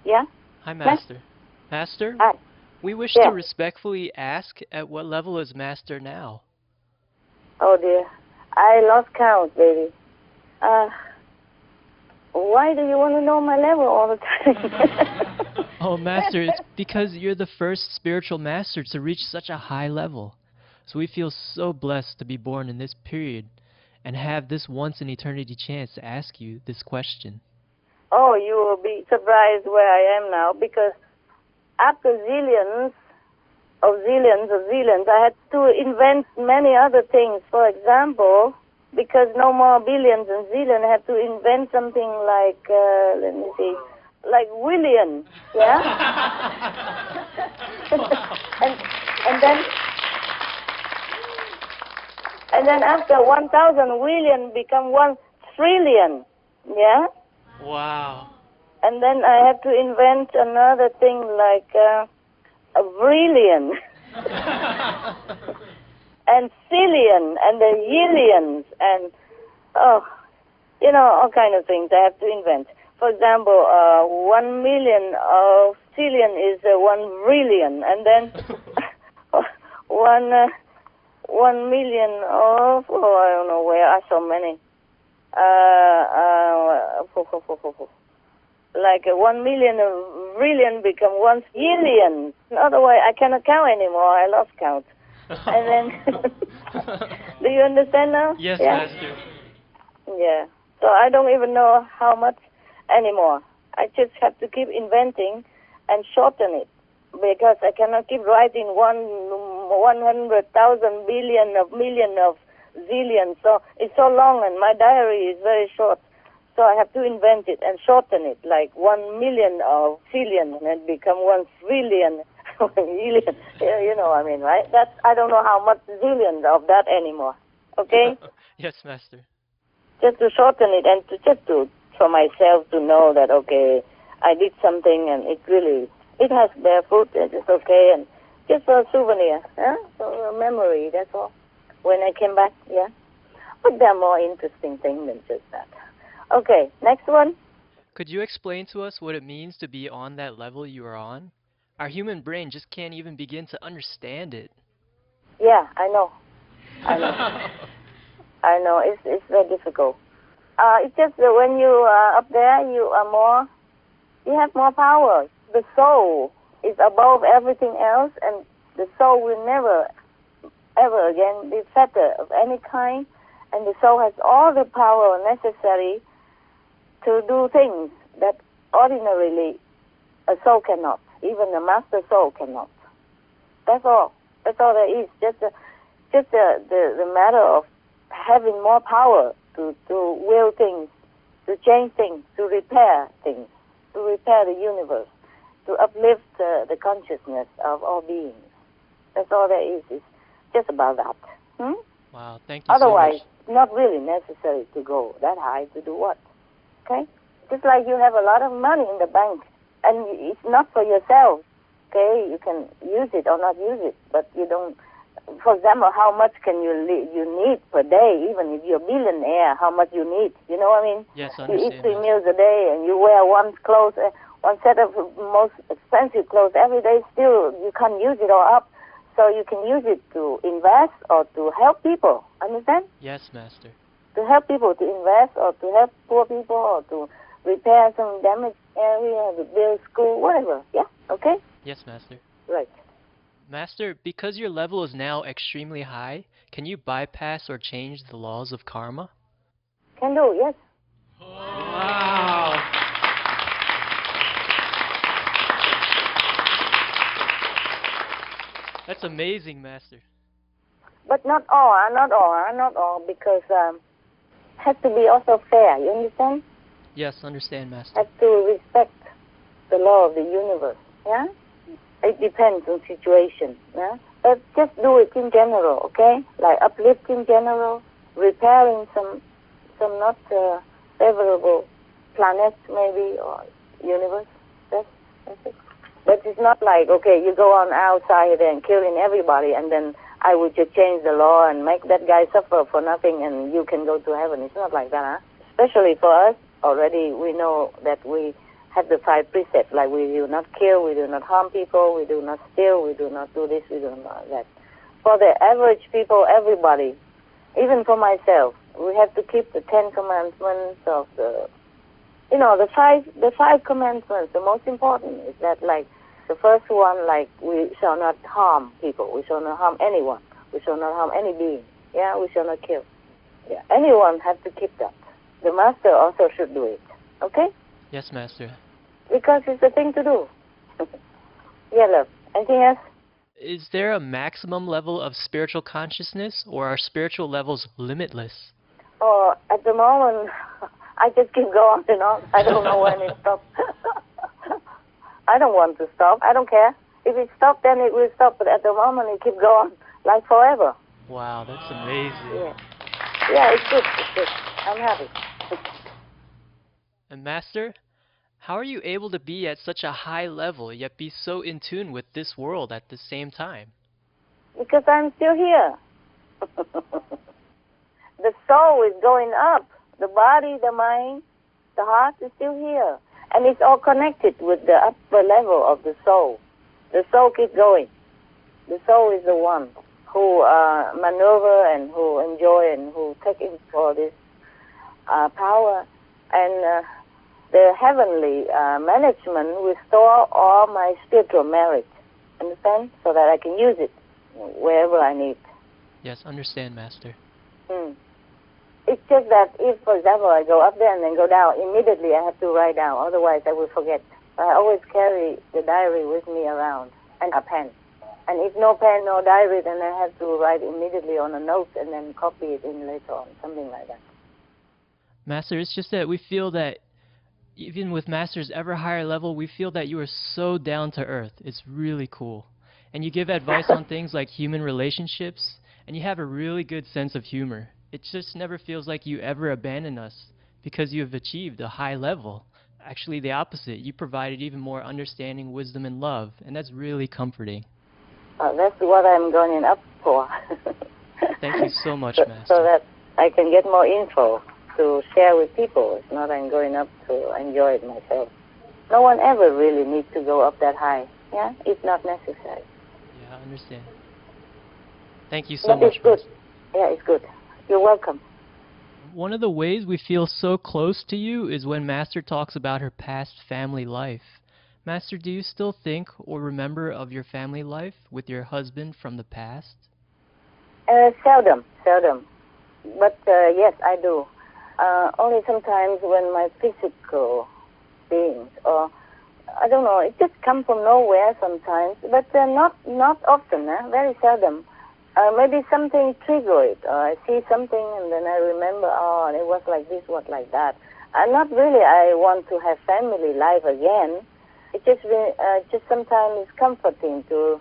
Yeah? Hi, Master? Master. Master, Hi. we wish to Yeah. respectfully ask at what level is Master now? Oh dear. I lost count, baby. Why do you want to know my level all the time? Oh, Master, it's because you're the first spiritual master to reach such a high level. So we feel so blessed to be born in this period and have this once-in-eternity chance to ask you this question. Oh, you will be surprised where I am now, because after zillions, I had to invent many other things. For example, because no more billions and zillions, I had to invent something like, let me see, like William, yeah? and then after 1,000 billion become 1 trillion, yeah? Wow. And then I had to invent another thing like a brilliant and zillion and the yillions and, all kind of things I have to invent. For example, 1 million of zillion is 1 brillion, and then 1 million of, I don't know, where are so many. Like 1 million of brilliant become 1 zillion. Otherwise, I cannot count anymore. I lost count. And then, do you understand now? Yes, yeah? Master. Yeah. So I don't even know how much anymore. I just have to keep inventing and shorten it, because I cannot keep writing 100,000 billion of million of zillion. So it's so long, and my diary is very short. So I have to invent it and shorten it, like 1 million of zillion, and it become 1 trillion. Zillion. You know what I mean, right? That's, I don't know how much zillions of that anymore. Okay? Yes, Master. Just to shorten it, and for myself to know that, okay, I did something and it has bear fruit, and it's okay, and just for a souvenir, for a memory, that's all. When I came back, yeah. But there are more interesting things than just that. Okay, next one. Could you explain to us what it means to be on that level you are on? Our human brain just can't even begin to understand it. Yeah, I know. I know, it's very difficult. It's just that when you are up there, you have more power. The soul is above everything else, and the soul will never, ever again be fetter of any kind, and the soul has all the power necessary to do things that ordinarily a soul cannot, even a master soul cannot. That's all. That's all there is. Just the matter of having more power to will things, to change things, to repair things, to repair the universe, to uplift the consciousness of all beings. That's all there is. It's just about that. Wow, thank you Otherwise, so much. not really necessary to go that high to do what? Okay? Just like you have a lot of money in the bank, and it's not for yourself. Okay? You can use it or not use it, but you don't. For example, how much can you need per day? Even if you're a billionaire, how much you need? You know what I mean? Yes, I You eat understand. 3 meals a day, and you wear one set of most expensive clothes every day. Still, you can't use it all up. So you can use it to invest or to help people. Understand? Yes, Master. To help people, to invest, or to help poor people, or to repair some damaged area, to build school, whatever. Yeah? Okay? Yes, Master. Right. Master, because your level is now extremely high, can you bypass or change the laws of karma? Can do, yes. Wow! That's amazing, Master. But not all, because has to be also fair, you understand? Yes, understand, Master. Has to respect the law of the universe, yeah? It depends on situation, yeah? But just do it in general, okay? Like uplift in general, repairing some not favorable planets maybe, or universe. That's it. But it's not like, okay, you go on outside and killing everybody, and then I would just change the law and make that guy suffer for nothing, and you can go to heaven. It's not like that, huh? Especially for us, already we know that we have the 5 precepts, like we do not kill, we do not harm people, we do not steal, we do not do this, we do not that. For the average people, everybody, even for myself, we have to keep the 10 commandments of the, the 5 commandments. The most important is that, like, the first one, like, we shall not harm people, we shall not harm anyone, we shall not harm any being, yeah, we shall not kill. Yeah, anyone has to keep that. The master also should do it, okay? Yes, Master. Because it's the thing to do. Yeah, love. Anything else? Is there a maximum level of spiritual consciousness, or are spiritual levels limitless? Oh, at the moment, I just keep going and on. I don't know when it stops. I don't want to stop. I don't care. If it stops, then it will stop. But at the moment, it keeps going like forever. Wow, that's amazing. Yeah, it's good. It's good. I'm happy. And Master, how are you able to be at such a high level, yet be so in tune with this world at the same time? Because I'm still here. The soul is going up. The body, the mind, the heart is still here. And it's all connected with the upper level of the soul. The soul keeps going. The soul is the one who maneuver and who enjoy and who take in for this power. And the heavenly management will store all my spiritual merit, understand? So that I can use it wherever I need. Yes, understand, Master. It's just that if, for example, I go up there and then go down, immediately I have to write down, otherwise I will forget. I always carry the diary with me around, and a pen. And if no pen, no diary, then I have to write immediately on a note and then copy it in later on, something like that. Master, it's just that we feel that even with Master's ever higher level, we feel that you are so down to earth. It's really cool. And you give advice on things like human relationships, and you have a really good sense of humor. It just never feels like you ever abandon us because you have achieved a high level. Actually, the opposite. You provided even more understanding, wisdom, and love, and that's really comforting. That's what I'm going up for. Thank you so much, Master. So that I can get more info to share with people. It's not I'm going up to enjoy it myself. No one ever really needs to go up that high. Yeah, it's not necessary. Yeah, I understand. Thank you so much, it's good. Master. Yeah, it's good. You're welcome. One of the ways we feel so close to you is when Master talks about her past family life. Master, do you still think or remember of your family life with your husband from the past? Seldom. But yes, I do. Only sometimes when my physical beings, or I don't know, it just comes from nowhere sometimes, but not often, very seldom. Maybe something trigger it, or I see something and then I remember, oh, it was like this, was like that. Not really I want to have family life again. It just sometimes it's comforting to,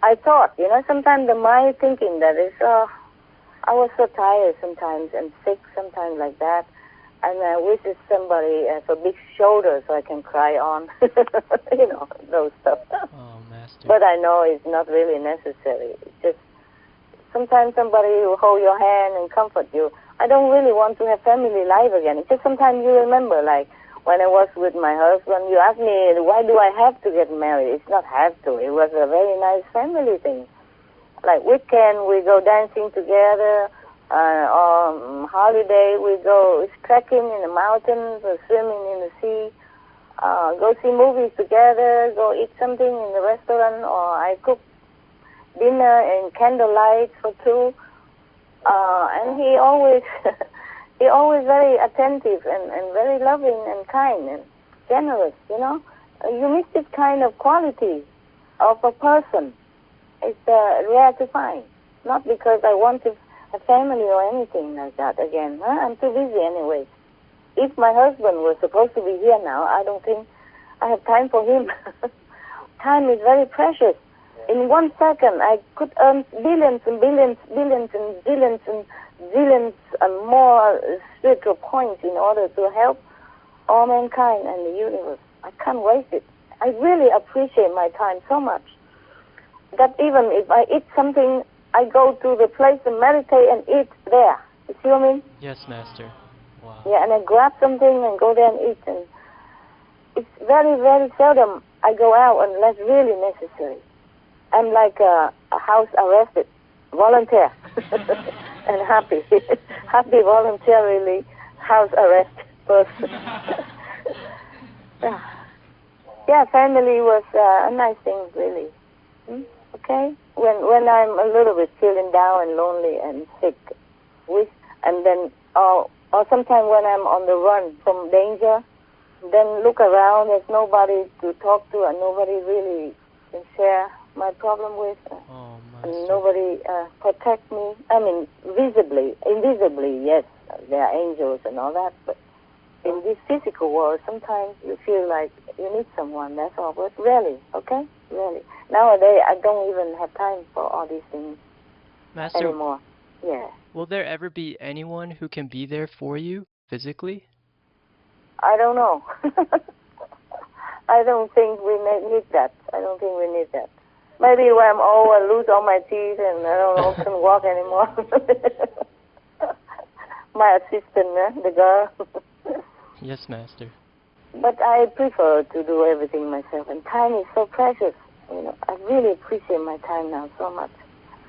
I thought, sometimes the mind thinking that is, I was so tired sometimes and sick sometimes like that. And I wish somebody has a big shoulder so I can cry on, those stuff. Oh, Master. But I know it's not really necessary. It's just sometimes somebody will hold your hand and comfort you. I don't really want to have family life again. It's just sometimes you remember, like when I was with my husband, you asked me, why do I have to get married? It's not have to. It was a very nice family thing. Like weekend, we go dancing together. On holiday, we go trekking in the mountains or swimming in the sea. Go see movies together. Go eat something in the restaurant, or I cook dinner in candlelight for two. And he always, very attentive and very loving and kind and generous. You miss this kind of quality of a person. It's rare to find. Not because I want to a family or anything like that again. I'm too busy anyways. If my husband was supposed to be here now, I don't think I have time for him. Time is very precious. In 1 second, I could earn billions and billions, billions and billions and zillions and more spiritual points in order to help all mankind and the universe. I can't waste it. I really appreciate my time so much that even if I eat something, I go to the place and meditate and eat there. You see what I mean? Yes, Master. Wow. Yeah, and I grab something and go there and eat. And it's very, very seldom I go out unless really necessary. I'm like a house arrested, volunteer, and happy voluntarily house arrest person. Yeah, family was a nice thing, really. Okay? When I'm a little bit feeling down and lonely and sick, and then, or sometimes when I'm on the run from danger, then look around, there's nobody to talk to and nobody really can share my problem with. And nobody protect me. I mean, invisibly, yes, there are angels and all that, but in this physical world, sometimes you feel like you need someone, that's all. But rarely, okay? Rarely. Nowadays, I don't even have time for all these things Master, anymore. Yeah. Will there ever be anyone who can be there for you physically? I don't know. I don't think we need that. I don't think we need that. Maybe when I'm old, I lose all my teeth and I don't can walk anymore. My assistant, the girl. Yes, Master. But I prefer to do everything myself, and time is so precious. You know, I really appreciate my time now so much.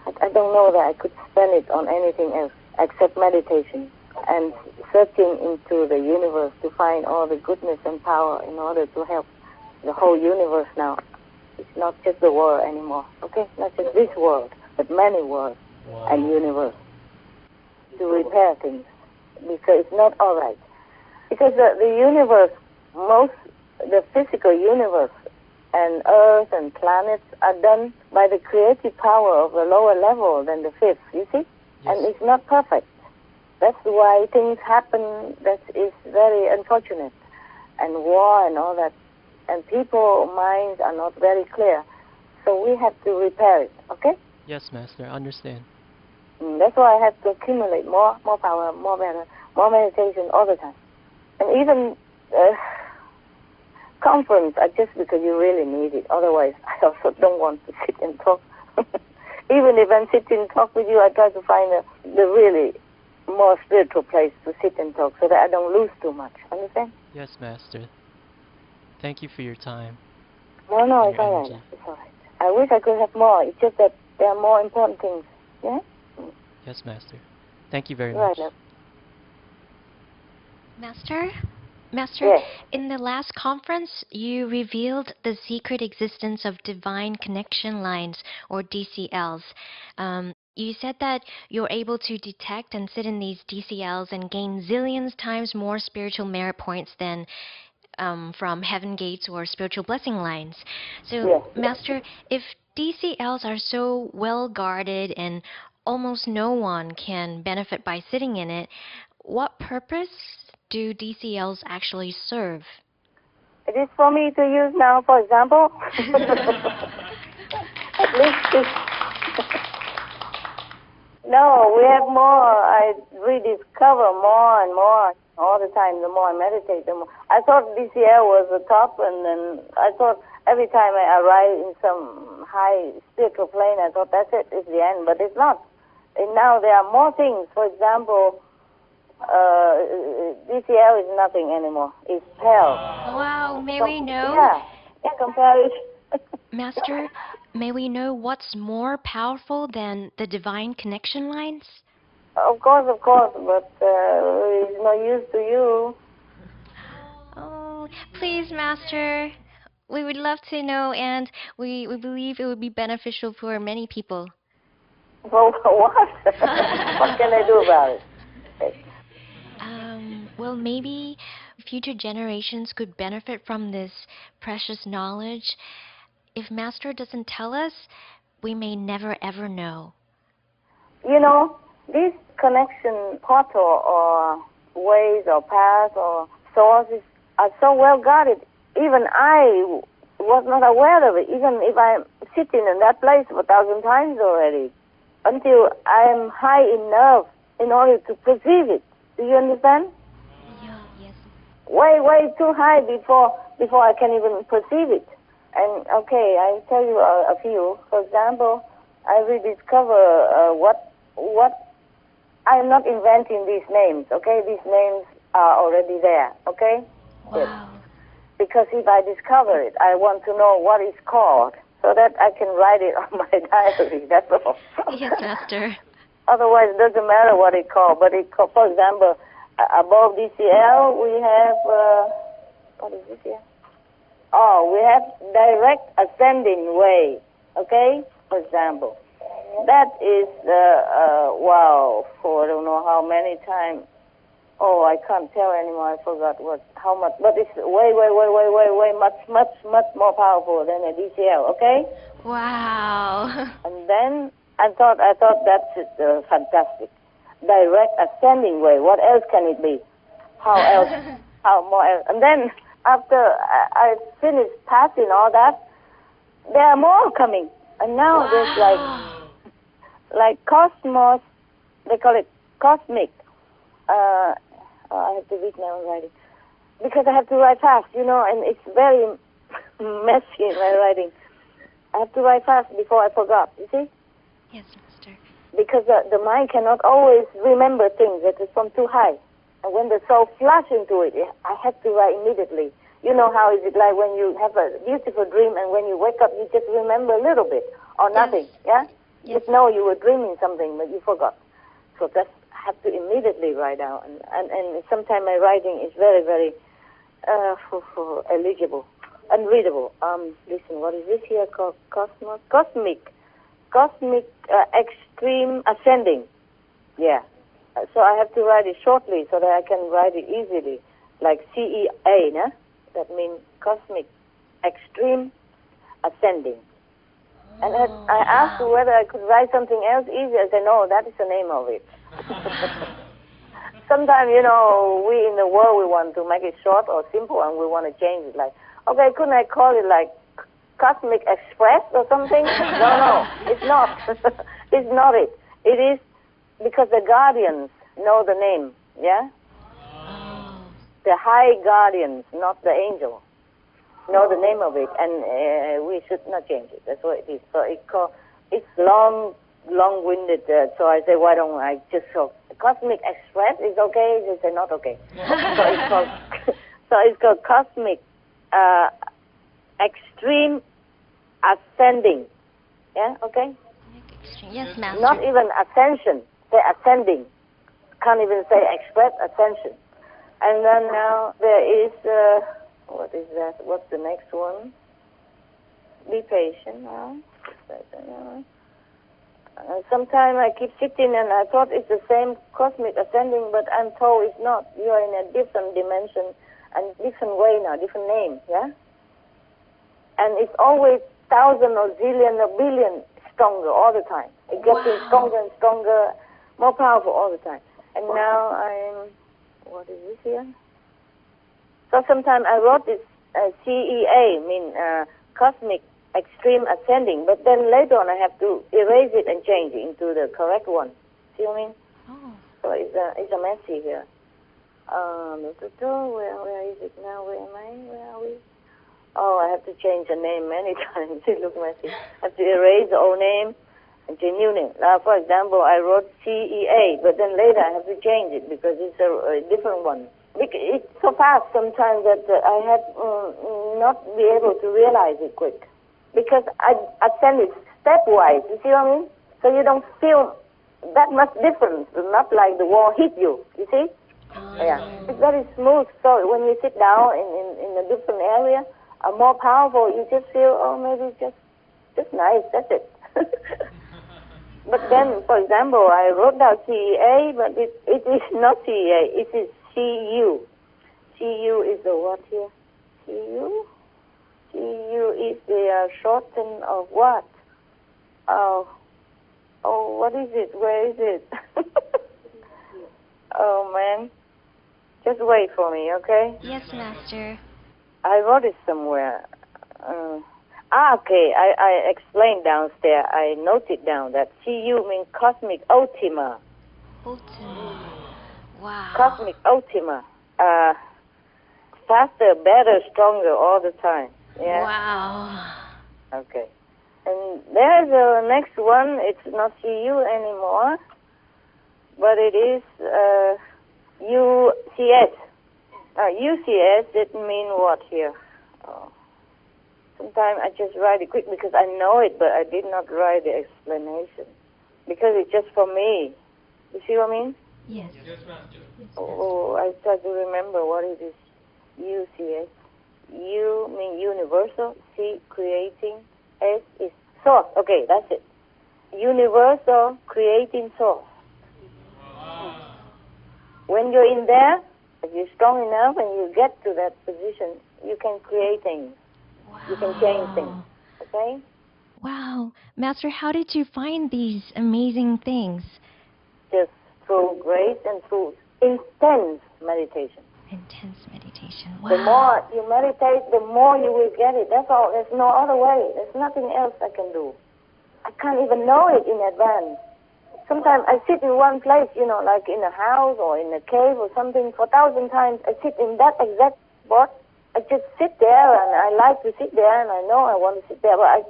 I don't know that I could spend it on anything else except meditation and searching into the universe to find all the goodness and power in order to help the whole universe now. It's not just the world anymore, okay? Not just this world, but many worlds and universe to repair things, because it's not all right. Because the universe, the physical universe and Earth and planets are done by the creative power of a lower level than the fifth, you see? Yes. And it's not perfect. That's why things happen that is very unfortunate, and war and all that. And people's minds are not very clear. So we have to repair it, okay? Yes, Master, I understand. That's why I have to accumulate more power, more better, more meditation all the time. And even conference are just because you really need it. Otherwise, I also don't want to sit and talk. Even if I'm sitting and talk with you, I try to find the really more spiritual place to sit and talk so that I don't lose too much. Understand? Yes, Master. Thank you for your time. No, it's all right. It's all right. I wish I could have more. It's just that there are more important things. Yeah? Yes, Master. Thank you very much. Right. Master, yes. In the last conference, you revealed the secret existence of divine connection lines, or DCLs. You said that you're able to detect and sit in these DCLs and gain zillions times more spiritual merit points than from heaven gates or spiritual blessing lines. So, yes. Master, if DCLs are so well guarded and almost no one can benefit by sitting in it, what purpose do DCLs actually serve? It is for me to use now, for example. At least no, we have more. I rediscover more and more all the time. The more I meditate, the more. I thought DCL was the top, and then I thought every time I arrive in some high spiritual plane, I thought that's it, it's the end, but it's not. And now there are more things. For example, DCL is nothing anymore. It's hell. Wow, may we know? Yeah, compare it. Master, may we know what's more powerful than the divine connection lines? Of course, but it's no use to you. Oh, please, Master. We would love to know, and we believe it would be beneficial for many people. Well, what? What can I do about it? Well, maybe future generations could benefit from this precious knowledge. If Master doesn't tell us, we may never ever know. You know, these connection portal or ways or paths or sources are so well guarded. Even I was not aware of it, even if I'm sitting in that place 1,000 times already, until I am high enough in order to perceive it. Do you understand? Yeah, yes. Way too high before I can even perceive it. And okay, I tell you a few. For example, I rediscover what I'm not inventing these names. Okay, these names are already there. Okay. Wow. Because if I discover it, I want to know what it's called so that I can write it on my diary. That's all. Yes, Master. Otherwise, it doesn't matter what it's called. But for example, above DCL, we have, what is this here? Oh, we have direct ascending way, okay? For example. That is, wow, for I don't know how many times. Oh, I can't tell anymore. I forgot how much. But it's way, much more powerful than a DCL, okay? Wow. And then I thought that's fantastic. Direct ascending way. What else can it be? How else? How more else? And then after I finished passing all that, there are more coming. And now there's like cosmos. They call it cosmic. I have to read my own writing because I have to write fast, and it's very messy in my writing. I have to write fast before I forgot, you see? Yes, Master. Because the mind cannot always remember things that is from too high. And when the soul flash into it, I have to write immediately. You know how is it like when you have a beautiful dream and when you wake up, you just remember a little bit or nothing, yeah? Yes. Just know you were dreaming something, but you forgot. So that's have to immediately write out, and sometimes my writing is very, very eligible, unreadable. Listen, what is this here called? Cosmic, extreme ascending. Yeah. So I have to write it shortly so that I can write it easily, like CEA, nah? That means cosmic, extreme ascending. And I asked whether I could write something else easy. I said, no, that is the name of it. Sometimes, we in the world, we want to make it short or simple, and we want to change it. Like, okay, couldn't I call it like Cosmic Express or something? No, it's not. It's not it. It is because the guardians know the name, yeah? The high guardians, not the angel, know the name of it, and we should not change it. That's what it is. So it's long-winded, so I say, why don't I just go? Cosmic Express is okay, they say not okay. So it's called Cosmic Extreme Ascending. Yeah, okay? Yes, Master. Not even ascension, say ascending. Can't even say express, ascension. And then now there is, what is that? What's the next one? Be patient now. Sometimes I keep sitting and I thought it's the same cosmic ascending, but I'm told it's not. You are in a different dimension and different way now, different name, yeah? And it's always thousand or zillion or billion stronger all the time. It gets stronger and stronger, more powerful all the time. And now what is this here? So sometimes I wrote this CEA, cosmic extreme ascending, but then later on I have to erase it and change it into the correct one. See what I mean? Oh. So it's a messy here. Where is it now? Where am I? Where are we? Oh, I have to change the name many times. It looks messy. I have to erase the old name and change new name. Now, for example, I wrote CEA, but then later I have to change it because it's a different one. It's so fast sometimes that I have not be able to realize it quick. Because I send it stepwise, you see what I mean? So you don't feel that much difference, not like the wall hit you, you see? Yeah, it's very smooth, so when you sit down in a different area, more powerful, you just feel, oh, maybe it's just nice, that's it. But then, for example, I wrote down CEA, but it is not CEA, it is CU. CU is the what here? CU? CU is the shorten of what? Oh, what is it? Where is it? Oh, man. Just wait for me, okay? Yes, Master. I wrote it somewhere. Okay, I explained downstairs. I noted down that CU means Cosmic Ultima. Ultima. Wow. Cosmic Ultima. Faster, better, stronger all the time. Yeah. Wow. Okay. And there's the next one. It's not CU anymore, but it is UCS. UCS didn't mean what here? Sometimes I just write it quick because I know it, but I did not write the explanation. Because it's just for me. You see what I mean? Yes. Oh, I try to remember what it is. UCS. U means universal. C, creating. S is source. Okay, that's it. Universal creating source. When you're in there, if you're strong enough and you get to that position, you can create things. Wow. You can change things. Okay? Wow. Master, how did you find these amazing things? Just through grace and through intense meditation. Intense meditation. Wow. The more you meditate, the more you will get it. That's all. There's no other way. There's nothing else I can do. I can't even know it in advance. Sometimes I sit in one place, like in a house or in a cave or something, for 1,000 times. I sit in that exact spot. I just sit there, and I like to sit there, and I know I want to sit there, but I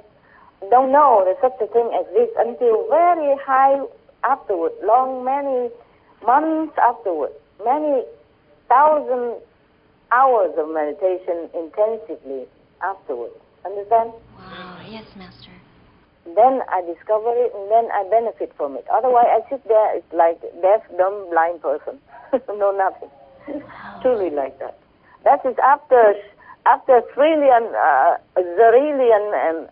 don't know that such a thing exists until very high afterward, many months afterward, many 1,000 hours of meditation intensively afterward. Understand? Wow. Yes, Master. Then I discover it, and then I benefit from it. Otherwise, I sit there, it's like deaf, dumb, blind person. No, nothing. Truly like that. That is after trillion, zerillion, and,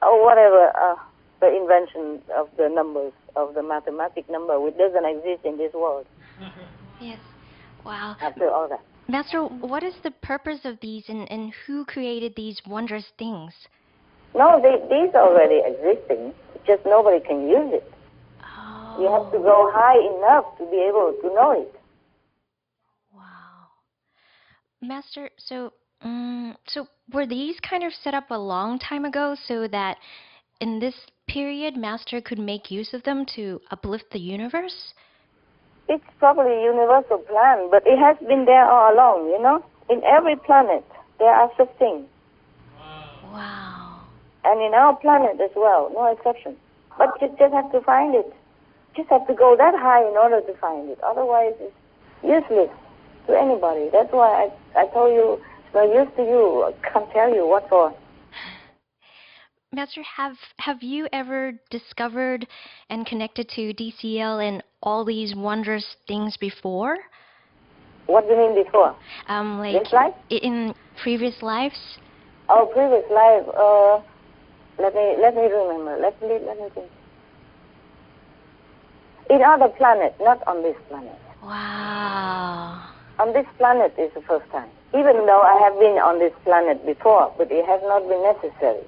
or whatever, the invention of the numbers, of the mathematic number, which doesn't exist in this world. Yes. Wow. After all that. Master, what is the purpose of these, and who created these wondrous things? No, these are already existing. Just nobody can use it. Oh. You have to go high enough to be able to know it. Wow. Master, so were these kind of set up a long time ago so that in this period Master could make use of them to uplift the universe? It's probably a universal plan, but it has been there all along, In every planet, there are such things. Wow. And in our planet as well, no exception. But you just have to find it. Just have to go that high in order to find it. Otherwise, it's useless to anybody. That's why I told you it's no use to you. I can't tell you what for. Master, have you ever discovered and connected to DCL and all these wondrous things before? What do you mean before? Like this life? In previous lives? Oh, previous life. Let me remember. Let me think. In other planets, not on this planet. Wow. On this planet is the first time. Even though I have been on this planet before, but it has not been necessary.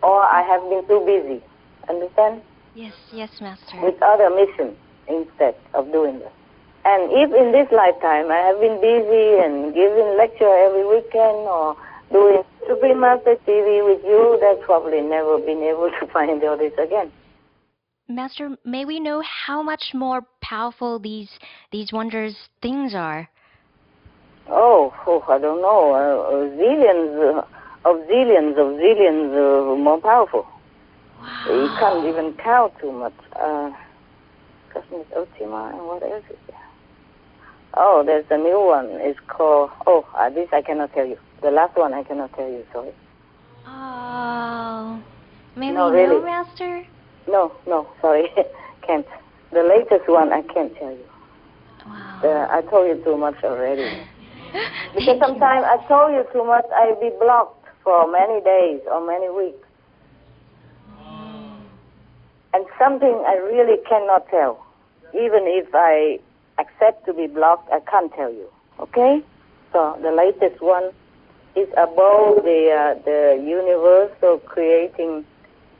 Or I have been too busy. Understand? Yes, Master. With other missions instead of doing that. And if in this lifetime I have been busy and giving lecture every weekend or doing Supreme Master TV with you, that's probably never been able to find all this again. Master, may we know how much more powerful these wondrous things are? Oh, I don't know. Zillions more powerful. Wow. You can't even count too much. Cosmic Ultima, and what else is there? Oh, there's a new one. It's called... this I cannot tell you. The last one I cannot tell you, sorry. Oh. May No, we really. know, Master? No, sorry. Can't. The latest one I can't tell you. Wow. I told you too much already. Because sometimes I told you too much, I'll be blocked for many days or many weeks. And something I really cannot tell. Even if I accept to be blocked, I can't tell you. Okay? So the latest one is above the universal creating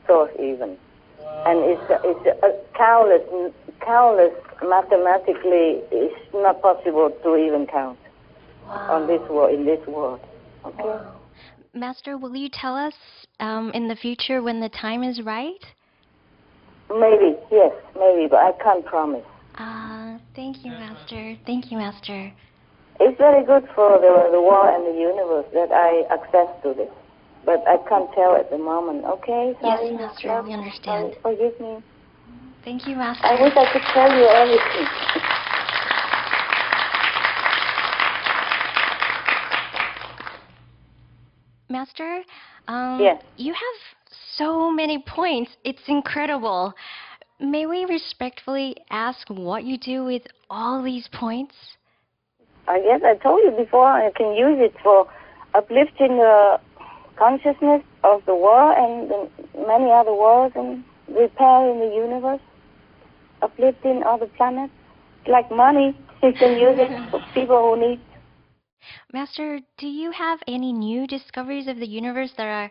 source even. And it's countless mathematically. It's not possible to even count on this world, in this world. Okay? Wow. Master, will you tell us in the future when the time is right? Maybe, yes, maybe, but I can't promise. Thank you, Master. Thank you, Master. It's very good for the world and the universe that I access to this. But I can't tell at the moment, okay? Sorry. Yes, Master, we understand. Sorry, forgive me. Thank you, Master. I wish I could tell you everything. Master, Yes. you have so many points. It's incredible. May we respectfully ask what you do with all these points? I guess I told you before, I can use it for uplifting the consciousness of the world and the many other worlds and repairing the universe, uplifting other planets. Like money, you can use it for people who need. Master, do you have any new discoveries of the universe that are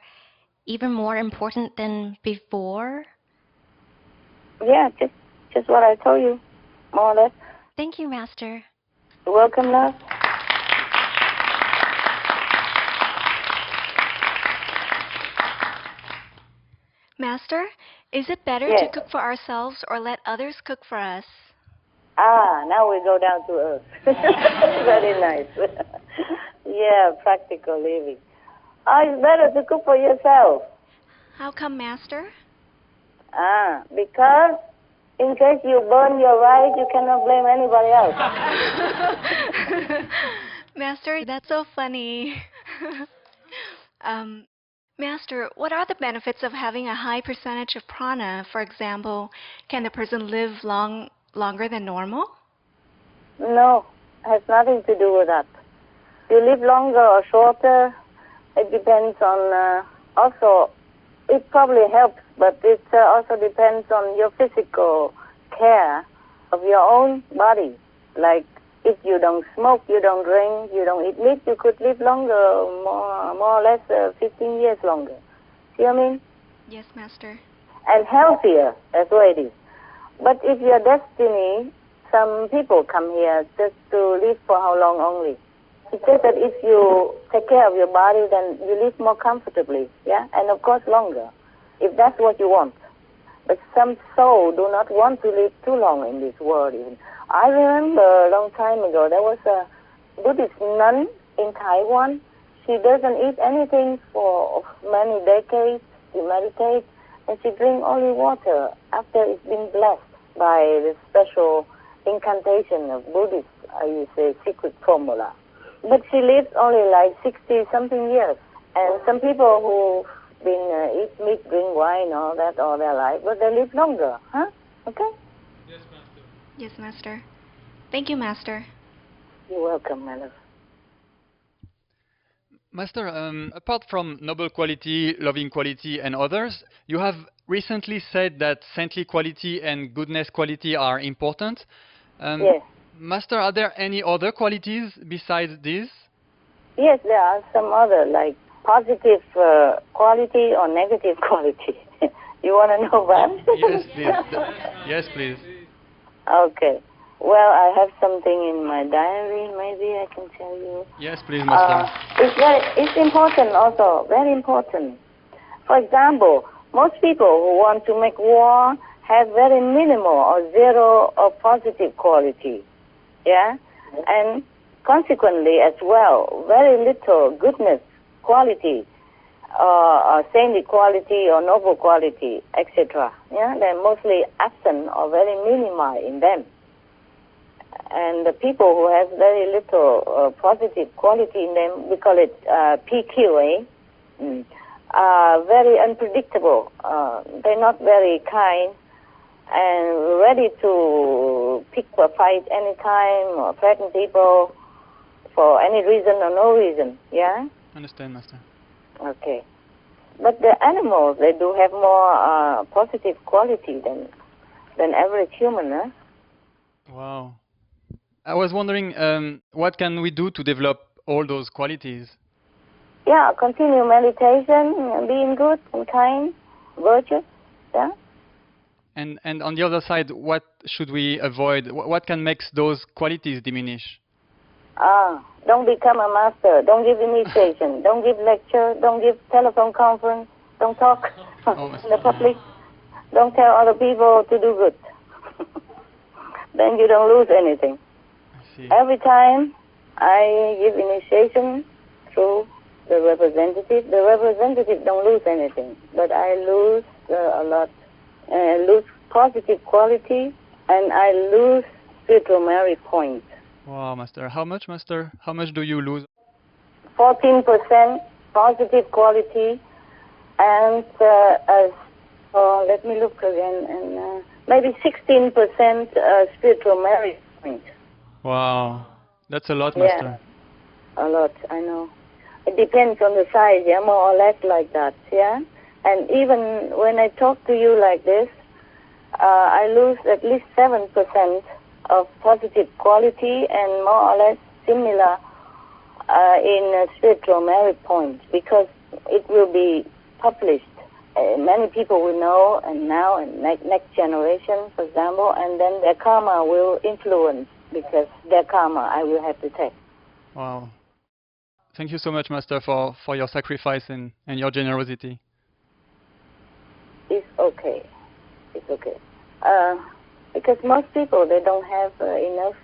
even more important than before? Yeah, just what I told you, more or less. Thank you, Master. You're welcome, love. Master, is it better Yes. to cook for ourselves or let others cook for us? Now we go down to earth. Very nice. Yeah, practical living. It's better to cook for yourself. How come, Master? Because in case you burn your rice, you cannot blame anybody else. Master, that's so funny. Master, what are the benefits of having a high percentage of prana? For example, can the person live longer than normal? No, it has nothing to do with that. You live longer or shorter, it depends on, also, it probably helps, but it also depends on your physical care of your own body. Like, if you don't smoke, you don't drink, you don't eat meat, you could live longer, more or less 15 years longer. See what I mean? Yes, Master. And healthier, that's what it is. But if your destiny, some people come here just to live for how long only. It's just that if you take care of your body, then you live more comfortably, yeah? And of course longer, if that's what you want. But some soul do not want to live too long in this world even. I remember a long time ago, there was a Buddhist nun in Taiwan. She doesn't eat anything for many decades. She meditates, and she drinks only water after it's been blessed by the special incantation of Buddhist, I say, secret formula. But she lived only like 60-something years. And some people who've been eat meat, drink wine, all that all their life, but they live longer, huh? Okay? Yes, Master. Yes, Master. Thank you, Master. You're welcome, my love. Master, apart from noble quality, loving quality, and others, you have recently said that saintly quality and goodness quality are important. Yes. Master, are there any other qualities besides these? Yes, there are some other, like positive quality or negative quality. You want to know that? Yes, please. Yes, please. Okay. Well, I have something in my diary. Maybe I can tell you. Yes, please, Master. It's important also, very important. For example, most people who want to make war have very minimal or zero or positive quality. Yeah? And consequently as well, very little goodness quality or saintly quality or noble quality, etc. Yeah? They're mostly absent or very minimal in them. And the people who have very little positive quality in them, we call it PQ, are very unpredictable. They're not very kind and ready to pick a fight anytime or threaten people for any reason or no reason, yeah? Understand, Master. Okay. But the animals, they do have more positive quality than average human, huh? Wow. I was wondering, what can we do to develop all those qualities? Yeah, continue meditation, being good and kind, virtuous, yeah? And on the other side, what should we avoid? What can make those qualities diminish? Don't become a master. Don't give initiation. Don't give lecture. Don't give telephone conference. Don't talk in the public. Don't tell other people to do good. Then you don't lose anything. I see. Every time I give initiation through the representative don't lose anything, but I lose a lot. Lose positive quality, and I lose spiritual merit points. Wow, Master. How much, Master? How much do you lose? 14% positive quality, and let me look again, and maybe 16% spiritual merit points. Wow, that's a lot, Master. Yeah, a lot, I know. It depends on the size, yeah, more or less like that, yeah. And even when I talk to you like this, I lose at least 7% of positive quality and more or less similar in spiritual merit points, because it will be published. Many people will know, and now and next generation, for example, and then their karma will influence, because their karma I will have to take. Wow. Thank you so much, Master, for your sacrifice and your generosity. It's okay. It's okay. Because most people, they don't have enough,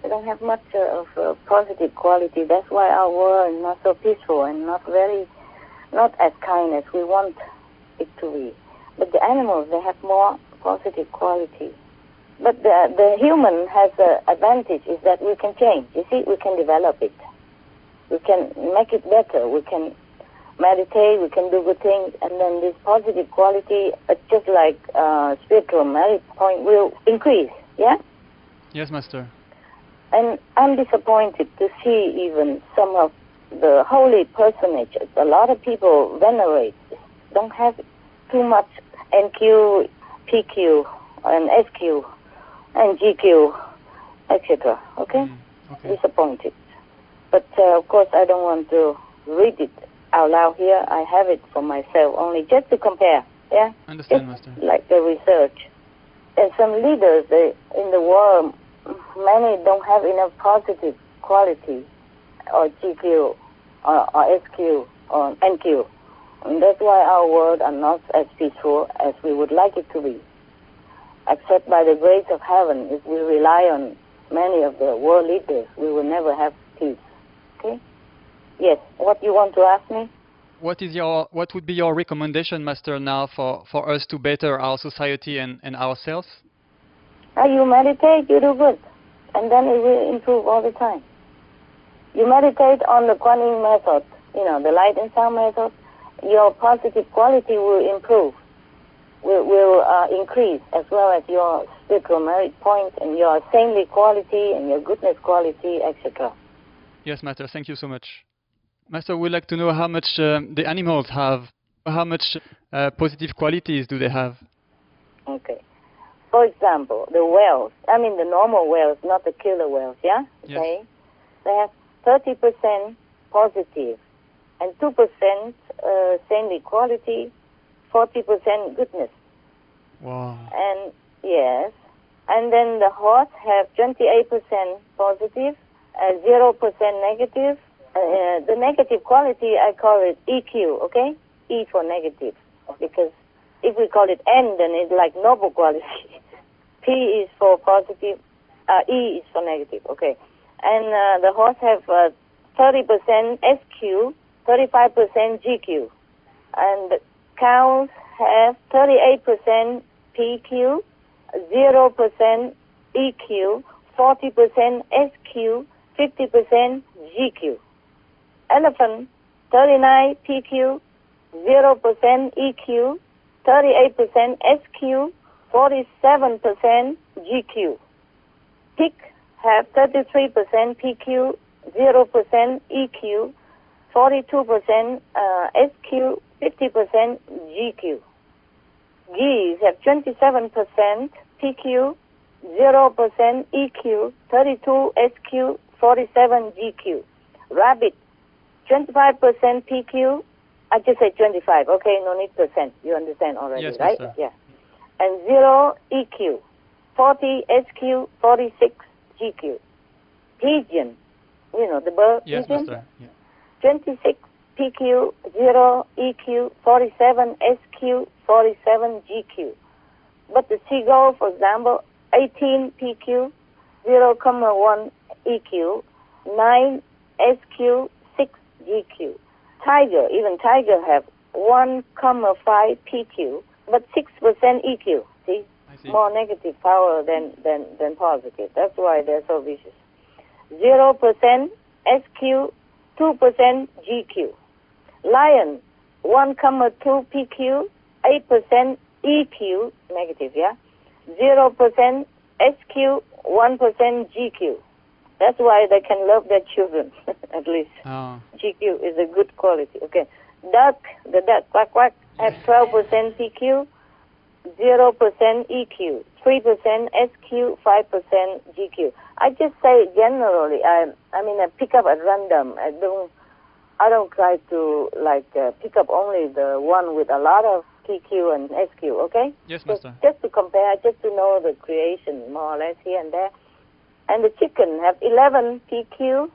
they don't have much of positive quality. That's why our world is not so peaceful and not as kind as we want it to be. But the animals, they have more positive quality. But the human has an advantage, is that we can change. You see, we can develop it. We can make it better. We can meditate, we can do good things, and then this positive quality, just like spiritual merit point, will increase, yeah? Yes, Master. And I'm disappointed to see even some of the holy personages. A lot of people venerate, don't have too much NQ, PQ, and SQ, and GQ, etc., okay? Okay. Disappointed. But of course I don't want to read it out loud here. I have it for myself only, just to compare, yeah? Understand, just Master. like the research. And some leaders in the world, many don't have enough positive quality, or GQ, or SQ, or NQ. And that's why our world are not as peaceful as we would like it to be. Except by the grace of heaven, if we rely on many of the world leaders, we will never have peace. Okay? Yes. What you want to ask me? What would be your recommendation, Master, now for us to better our society and ourselves? You meditate, you do good, and then it will improve all the time. You meditate on the Kuan method, the light and sound method. Your positive quality will improve, will increase, as well as your spiritual merit point and your saintly quality and your goodness quality, etc. Yes, Master. Thank you so much. Master, we'd like to know how much the animals have. How much positive qualities do they have? Okay. For example, the whales, the normal whales, not the killer whales, yeah? Yes. Okay. They have 30% positive and 2% saintly quality, 40% goodness. Wow. And yes. And then the horse have 28% positive, 0% negative. The negative quality, I call it EQ, okay? E for negative. Because if we call it N, then it's like noble quality. P is for positive, E is for negative, okay? And the horse have 30% SQ, 35% GQ. And the cows have 38% PQ, 0% EQ, 40% SQ, 50% GQ. Elephant, 39 PQ, 0% EQ, 38% SQ, 47% GQ. Pig have 33% PQ, 0% EQ, 42% SQ, 50% GQ. Geese have 27% PQ, 0% EQ, 32 SQ, 47 GQ. Rabbit, 25% PQ. I just say 25, okay, no need percent. You understand already, yes, right? Master. Yeah. And 0 EQ, 40 SQ, 46 GQ. Pigeon, the bird. Yes, pigeon? Master. Yeah. 26 PQ, 0 EQ, 47 SQ, 47 GQ. But the seagull, for example, 18 PQ, 0,1 EQ, 9 SQ, 6 GQ. Even tiger have 1,5 PQ, but 6% EQ. See? I see. more negative power than positive. That's why they're so vicious. 0% SQ, 2% GQ. Lion, 1,2 PQ, 8% EQ, negative, yeah? 0% SQ, 1% GQ. That's why they can love their children, at least. Oh. GQ is a good quality. Okay. Duck, the duck, quack, quack, have 12% PQ, 0% EQ, 3% SQ, 5% GQ. I just say generally, I pick up at random. I don't try to pick up only the one with a lot of PQ and SQ, okay? Yes, Master. Just to compare, just to know the creation more or less here and there. And the chicken have 11 PQ,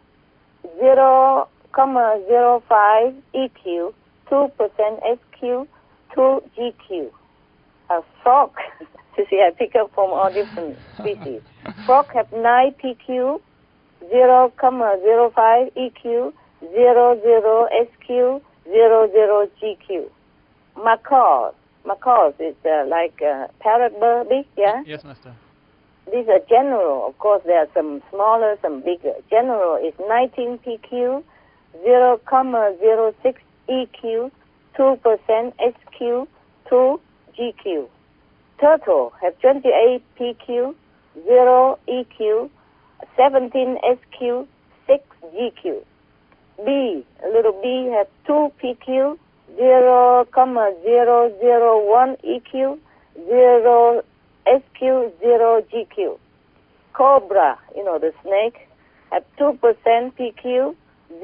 0,05 EQ, 2% SQ, 2 GQ. A frog, you see, I pick up from all different species. Frog have 9 PQ, 0,05 EQ, 00 SQ, 00 GQ. Macaws is like parrot bird, yeah? Yes, Master. These are general. Of course, there are some smaller, some bigger. General is 19 PQ, 0,06 EQ, 2% SQ, 2 GQ. Turtle have 28 PQ, 0 EQ, 17 SQ, 6 GQ. Bee, a little bee have 2 PQ, 0,001 EQ, 0 SQ, 0 GQ. Cobra, the snake, have 2% PQ,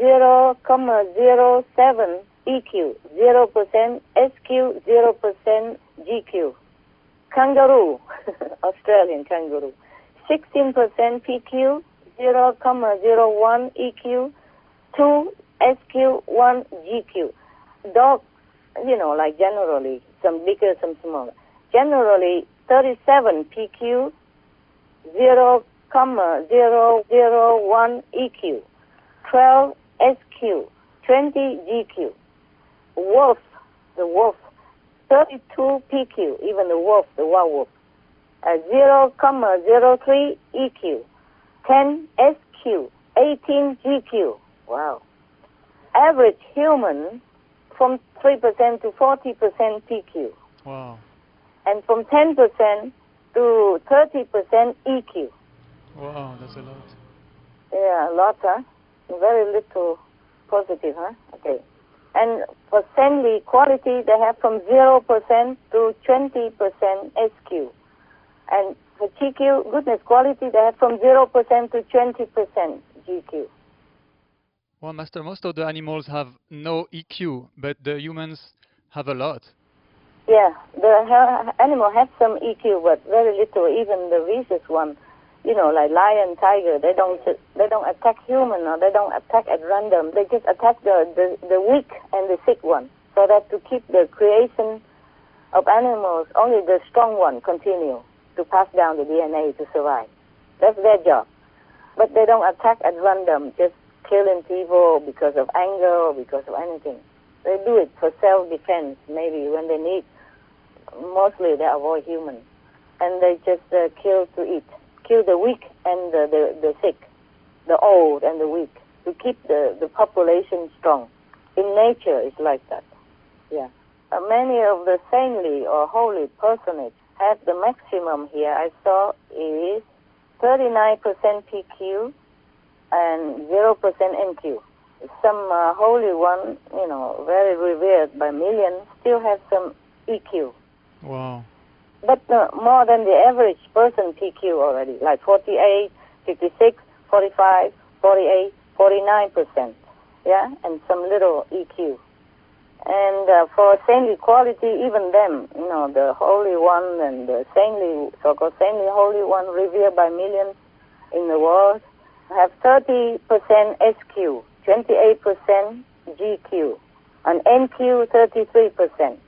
0,07 EQ, 0% SQ, 0% GQ. Kangaroo, Australian kangaroo, 16% PQ, 0,01 EQ, 2 SQ, 1 GQ. Dogs, like generally, some bigger, some smaller. Generally, 37 PQ, 0,001 EQ, 12 SQ, 20 GQ. Wolf, the wolf, 32 PQ, even the wolf, the wild wolf, 0,03 EQ, 10 SQ, 18 GQ. Wow. Average human from 3% to 40% PQ. Wow. And from 10% to 30% EQ. Wow, that's a lot. Yeah, a lot, huh? Very little positive, huh? Okay. And for saintly quality, they have from 0% to 20% SQ. And for GQ, goodness quality, they have from 0% to 20% GQ. Well, Master, most of the animals have no EQ, but the humans have a lot. Yeah, the animal has some EQ, but very little. Even the vicious one, like lion, tiger, they don't attack human, or they don't attack at random. They just attack the weak and the sick one, so that to keep the creation of animals, only the strong one continue to pass down the DNA to survive. That's their job. But they don't attack at random, just killing people because of anger or because of anything. They do it for self-defense, maybe when they need. Mostly they avoid humans. And they just kill to eat. Kill the weak and the sick, the old and the weak, to keep the population strong. In nature, it's like that. Yeah. Many of the saintly or holy personages have the maximum here I saw is 39% PQ and 0% NQ. Some holy one, very revered by millions, still have some EQ. Wow. But more than the average person PQ already, like 48, 56, 45, 48, 49%. Yeah, and some little EQ. And for saintly quality, even them, the holy one and the saintly, so-called saintly holy one revered by millions in the world, have 30% SQ, 28% GQ, and NQ 33%,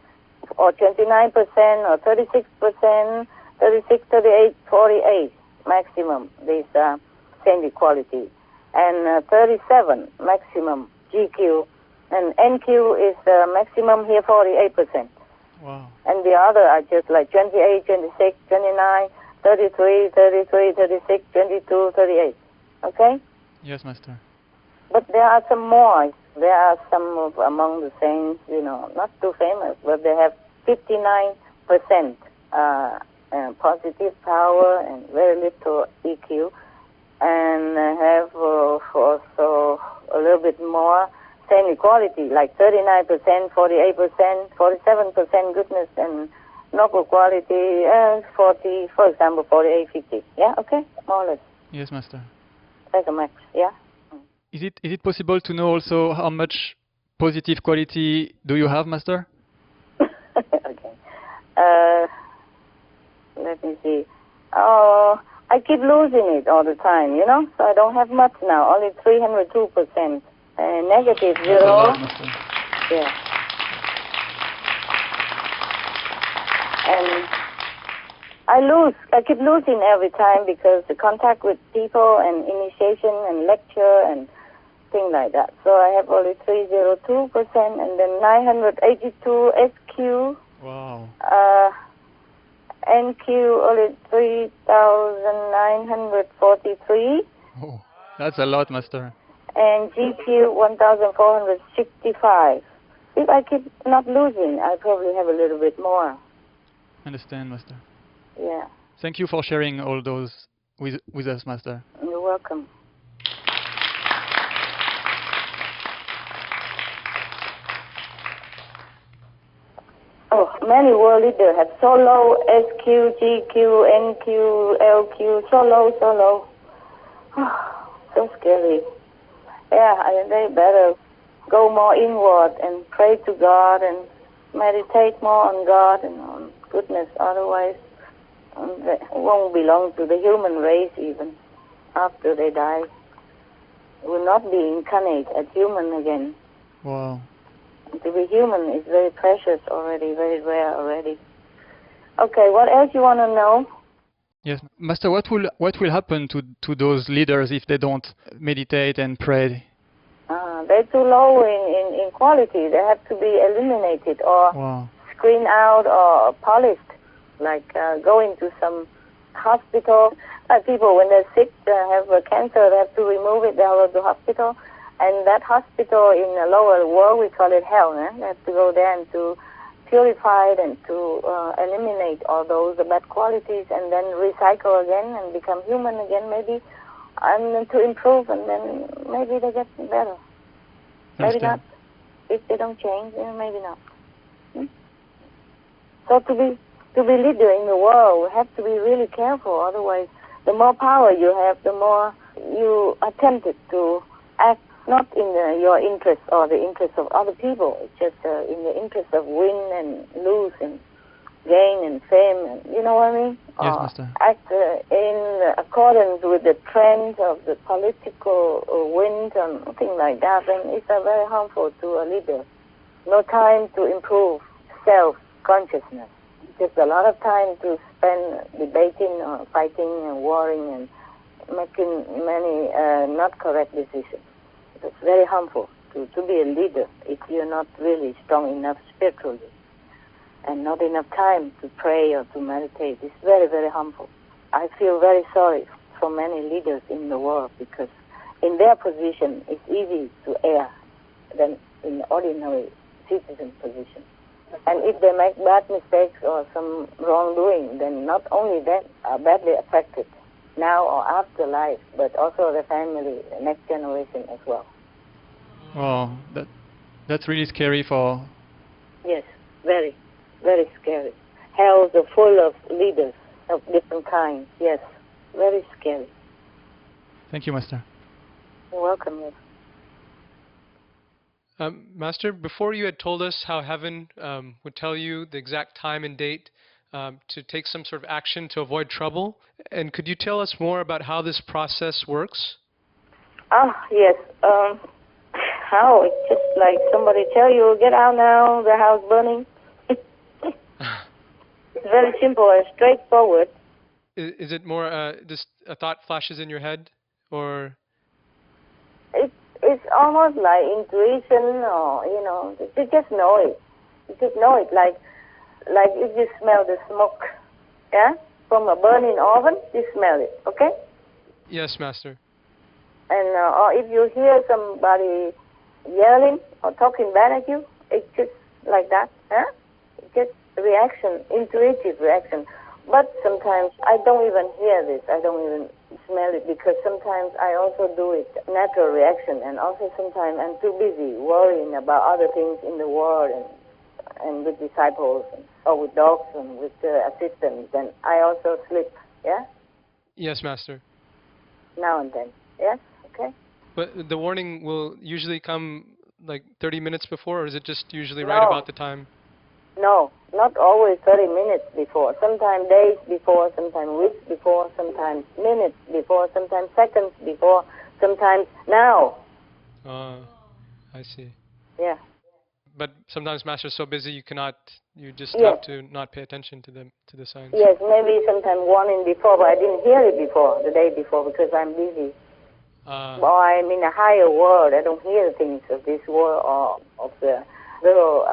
or 29%, or 36%, 36, 38, 48 maximum, these saintly quality, and 37 maximum GQ, and NQ is maximum here 48%. Wow. And the other are just like 28, 26, 29, 33, 33, 36, 22, 38. Okay? Yes, Master. But there are some more. There are some of among the saints, not too famous, but they have 59% positive power and very little EQ, and have also a little bit more same equality, like 39%, 48%, 47% goodness and noble quality, 40, for example, 48, 50. Yeah, okay, more or less. Yes, Master. That's a max, yeah. Is it possible to know also how much positive quality do you have, Master? Okay. Let me see. Oh, I keep losing it all the time, so I don't have much now, only 302%. Negative 0. That's a lot, Master. Yeah. And I keep losing every time because the contact with people and initiation and lecture and things like that. So I have only 302% and then 982 SQ. Wow. NQ only 3,943. Oh, that's a lot, Master. And GQ 1,465. If I keep not losing, I probably have a little bit more. Understand, Master. Yeah. Thank you for sharing all those with us, Master. You're welcome. Oh, many world leaders have so low SQ, GQ, NQ, LQ, so low. So scary. Yeah, they better go more inward and pray to God and meditate more on God and on goodness. Otherwise, they won't belong to the human race even after they die. Will not be incarnate as human again. Wow. To be human is very precious already, very rare already. Okay, what else you want to know? Yes, Master. What will happen to those leaders if they don't meditate and pray? They're too low in quality. They have to be eliminated or Wow. screened out or polished. Like going to some hospital. People, when they're sick, have cancer, they have to remove it. They go to the hospital. And that hospital in the lower world, we call it hell. They have to go there and to purify it and to eliminate all those bad qualities and then recycle again and become human again maybe, and to improve, and then maybe they get better. Maybe not. If they don't change, maybe not. So to be leader in the world, we have to be really careful. Otherwise, the more power you have, the more you are tempted to act not in your interest or the interest of other people. It's just in the interest of win and lose and gain and fame. And, you know what I mean? Yes, Master. Act in accordance with the trends of the political wind and things like that. And it's very harmful to a leader. No time to improve self-consciousness. Just a lot of time to spend debating or fighting and warring and making many not correct decisions. It's very harmful to be a leader if you're not really strong enough spiritually and not enough time to pray or to meditate. It's very, very harmful. I feel very sorry for many leaders in the world because in their position it's easy to err than in the ordinary citizen position. And if they make bad mistakes or some wrongdoing, then not only that are badly affected now or after life, but also the family, the next generation as well. Wow, that's really scary for... Yes, very, very scary. Hells are full of leaders of different kinds. Yes, very scary. Thank you, Master. You're welcome. Yes. Master, before you had told us how heaven would tell you the exact time and date to take some sort of action to avoid trouble. And could you tell us more about how this process works? Yes. How? It's just like somebody tell you, get out now, the house burning. It's very simple and straightforward. Is it more just a thought flashes in your head, or? It's almost like intuition, or you just know it. You just know it. Like like if you smell the smoke, yeah, from a burning oven, you smell it, okay? Yes, Master. And or if you hear somebody yelling or talking bad at you, it's just like that, huh? It's just reaction, intuitive reaction. But sometimes I don't even hear this. I don't even smell it because sometimes I also do it natural reaction, and also sometimes I'm too busy worrying about other things in the world and with disciples or with dogs and with assistants. And I also sleep. Yeah. Yes, Master. Now and then. Yes. Okay. But the warning will usually come like 30 minutes before, or is it just usually No. right about the time? No, not always 30 minutes before. Sometimes days before, sometimes weeks before, sometimes minutes before, sometimes seconds before, sometimes now. I see. Yeah. But sometimes Master is so busy you just Yes. have to not pay attention to the signs. Yes, maybe sometime warning before, but I didn't hear it before, the day before, because I'm busy. Or I'm in a higher world. I don't hear things of this world or of the little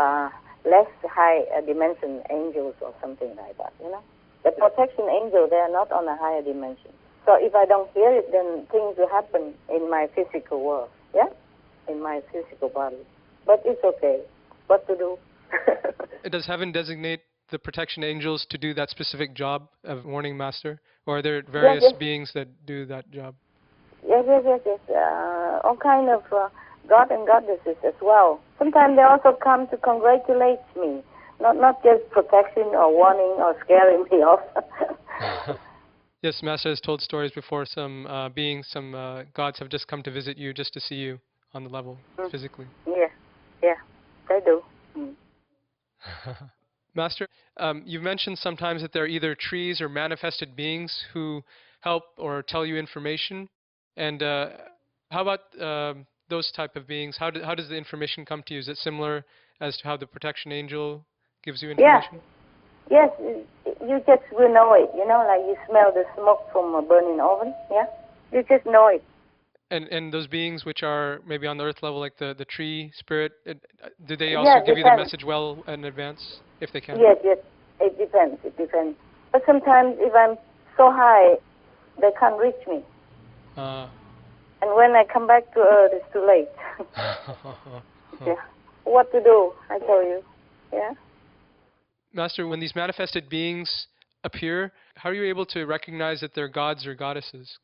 less high dimension angels or something like that, you know. The protection angels, they are not on a higher dimension. So if I don't hear it, then things will happen in my physical world, yeah? In my physical body. But it's okay. What to do? Does heaven designate the protection angels to do that specific job of warning Master? Or are there various yes. beings that do that job? Yes. All kind of God and goddesses as well. Sometimes they also come to congratulate me, not just protection or warning or scaring me off. Yes, Master has told stories before. Some beings, some gods have just come to visit you just to see you on the level, physically. Yeah, they do. Mm. Master, you've mentioned sometimes that there are either trees or manifested beings who help or tell you information. And how about those type of beings? How does the information come to you? Is it similar as to how the protection angel gives you information? Yes, you just will know it. You know, like you smell the smoke from a burning oven. Yeah, you just know it. And those beings which are maybe on the earth level, like the tree spirit, do they also give you the message well in advance, if they can? Yes, it depends. But sometimes if I'm so high, they can't reach me. And when I come back to Earth, it's too late. Yeah. What to do, I tell you. Yeah. Master, when these manifested beings appear, how are you able to recognize that they're gods or goddesses?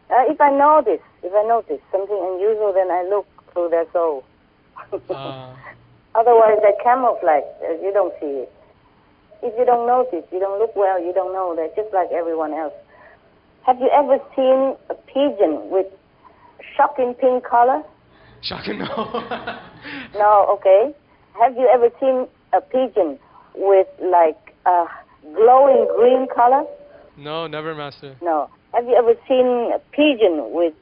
If I notice something unusual, then I look through their soul. Otherwise, they camouflage. You don't see it. If you don't notice, you don't look well, you don't know. They're just like everyone else. Have you ever seen a pigeon with shocking pink color? Shocking, no. No, okay. Have you ever seen a pigeon with like a glowing green color? No, never, Master. No. Have you ever seen a pigeon with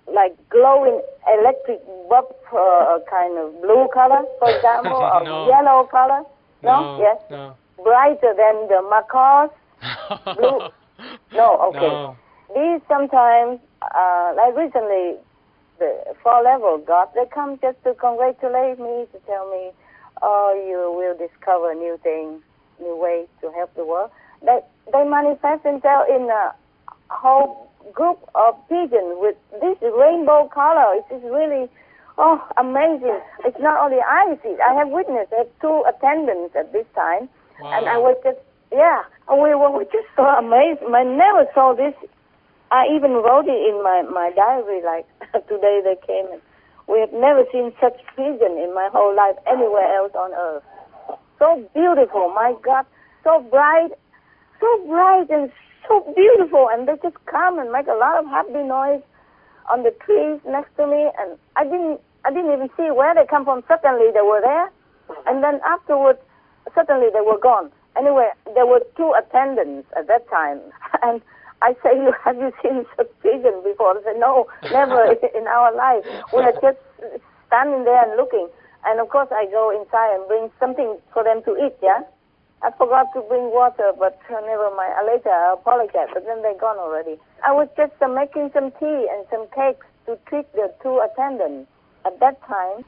like glowing electric bulb kind of blue color, for example, or yellow color? No? Yes? No. Brighter than the macaws? Blue? No, okay. No. These sometimes, like recently, the 4-level God, they come just to congratulate me, to tell me, oh, you will discover new things, new ways to help the world. They manifest themselves in a whole group of pigeons with this rainbow color. It is really, amazing. It's not only I see it. I have witnessed. I have 2 attendants at this time. Wow. And I was just, and we were just so amazed. I never saw this. I even wrote it in my diary, like today they came. And we have never seen such pigeon in my whole life anywhere else on earth. So beautiful, my God, so bright and so beautiful. And they just come and make a lot of happy noise on the trees next to me. And I didn't even see where they come from. Suddenly they were there. And then afterwards, suddenly they were gone. Anyway, there were 2 attendants at that time. And I say, have you seen such pigeon before? They said, no, never in our life. We are just standing there and looking. And of course, I go inside and bring something for them to eat, yeah? I forgot to bring water, but never mind. Later, I apologize, but then they're gone already. I was just making some tea and some cakes to treat the 2 attendants. At that time,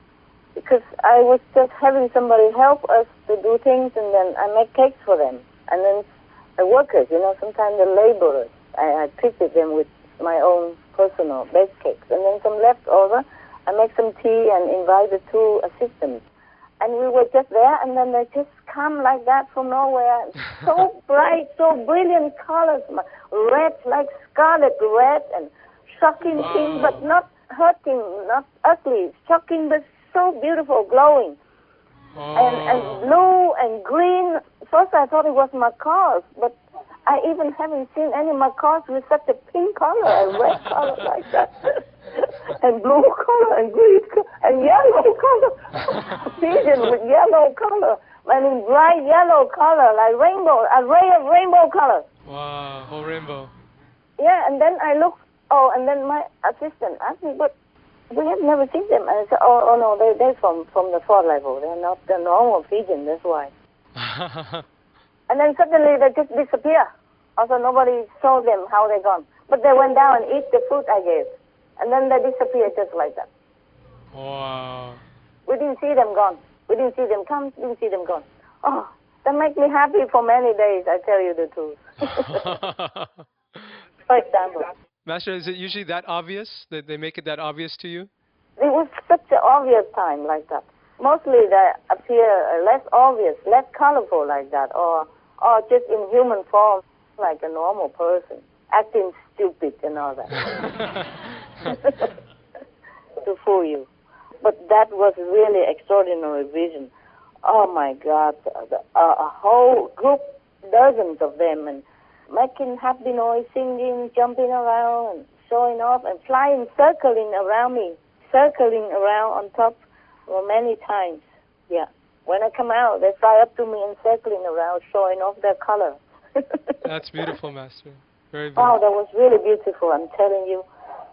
because I was just having somebody help us to do things, and then I make cakes for them. And then the workers, sometimes the laborers, I treated them with my own personal baked cakes. And then some leftover, I make some tea and invite the two assistants. And we were just there, and then they just come like that from nowhere. So bright, so brilliant colors. Red, like scarlet red, and shocking pink, but not hurting, not ugly. Shocking, but so beautiful, glowing. And blue and green. First I thought it was macaws, but I even haven't seen any macaws with such a pink color and red color like that. And blue color and green color and yellow color. Pigeon with yellow color. I mean bright yellow color, like rainbow, a ray of rainbow color. Wow, whole rainbow. Yeah, and then I looked, and then my assistant asked me, but we have never seen them. And I said, oh no, they're from the floor level. They're not the normal pigeon, that's why. And then suddenly they just disappear. Also nobody saw them, how they gone. But they went down and eat the fruit I gave. And then they disappeared just like that. Wow. We didn't see them gone. We didn't see them come, didn't see them gone. Oh, that makes me happy for many days, I tell you the truth. For example. Master, is it usually that obvious, that they make it that obvious to you? It was such an obvious time like that. Mostly they appear less obvious, less colorful like that, or just in human form, like a normal person, acting stupid and all that. To fool you. But that was really extraordinary vision. Oh my God, a whole group, dozens of them, and making happy noise, singing, jumping around, and showing off, and flying, circling around me, circling around on top for many times. Yeah. When I come out, they fly up to me and circling around, showing off their color. That's beautiful, Master. Very beautiful. Oh, that was really beautiful, I'm telling you.